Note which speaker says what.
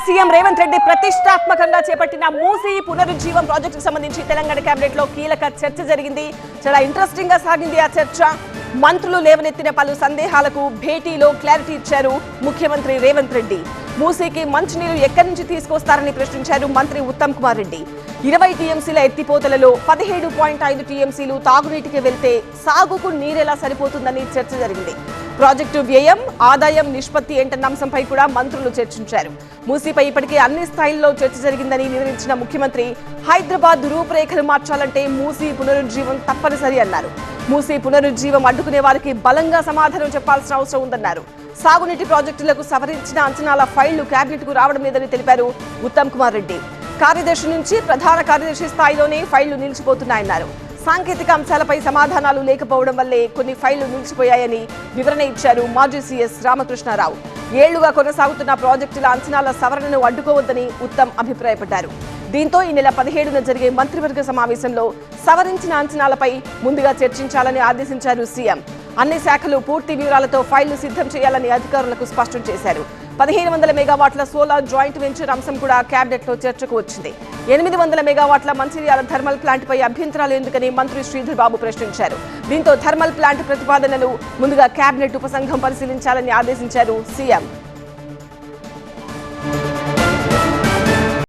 Speaker 1: CM Revanth Reddy ప్రతిష్టాత్మకంగా చేపట్టిన మూసీ పునరుజ్జీవం ప్రాజెక్టుకు సంబంధించి తెలంగాణ కేబినెట్ లో కీలక చర్చ జరిగింది. చాలా ఇంట్రెస్టింగ్ గా సాగింది ఆ చర్చ. మంత్రులు లేవనెత్తిన పలు సందేహాలకు భేటీలో క్లారిటీ ఇచ్చారు ముఖ్యమంత్రి రేవంత్ రెడ్డి. మూసీకి మంచినీరు ఎక్కడి నుంచి తీసుకొస్తారని ప్రశ్నించారు మంత్రి ఉత్తమ్ కుమార్ రెడ్డి. 20 టీఎంసీల ఎత్తిపోతలలో 17.5 టీఎంసీలు తాగునీటికి వెళ్తే సాగుకు నీరెలా సరిపోతుందని చర్చ జరిగింది. ప్రాజెక్టు వ్యయం, ఆదాయం నిష్పత్తి ఏంటన్న అంశంపై కూడా మంత్రులు చర్చించారు. మూసీపై ఇప్పటికే అన్ని స్థాయిల్లో చర్చ జరిగిందని వివరించిన ముఖ్యమంత్రి హైదరాబాద్ రూపురేఖలు మార్చాలంటే మూసీ పునరుజ్జీవం తప్పనిసరి అన్నారు. మూసీ పునరుజ్జీవం అడ్డుకునే వారికి బలంగా సమాధానం చెప్పాల్సిన అవసరం ఉందన్నారు. సాగునీటి ప్రాజెక్టులకు సవరించిన అంచనాల ఫైళ్లు కేబినెట్ కు రావడం లేదని తెలిపారు ఉత్తమ్ కుమార్ రెడ్డి. కార్యదర్శి నుంచి ప్రధాన కార్యదర్శి స్థాయిలోనే ఫైళ్లు నిలిచిపోతున్నాయన్నారు. సాంకేతిక అంశాలపై సమాధానాలు లేకపోవడం వల్లే కొన్ని ఫైళ్లు నిలిచిపోయాయని వివరణ ఇచ్చారు మాజీ సీఎస్ రామకృష్ణారావు. ఏళ్లుగా కొనసాగుతున్న ప్రాజెక్టుల అంచనాల సవరణను అడ్డుకోవద్దని ఉత్తమ్ అభిప్రాయపడ్డారు. దీంతో ఈ నెల 17న జరిగే మంత్రివర్గ సమావేశంలో సవరించిన అంచనాలపై ముందుగా చర్చించాలని ఆదేశించారు సీఎం. అన్ని శాఖలు పూర్తి వివరాలతో ఫైళ్లు సిద్ధం చేయాలని అధికారులకు స్పష్టం చేశారు. 1500 మెగావాట్ల సోలార్ జాయింట్ వెంచర్ అంశం కూడా కేబినెట్ లో చర్చకు వచ్చింది. 800 మెగావాట్ల మంచిర్యాల థర్మల్ ప్లాంట్ పై అభ్యంతరాలు ఎందుకని మంత్రి శ్రీధర్ బాబు ప్రశ్నించారు. దీంతో థర్మల్ ప్లాంట్ ప్రతిపాదనలు ముందుగా కేబినెట్ ఉపసంఘం పరిశీలించాలని ఆదేశించారు సీఎం.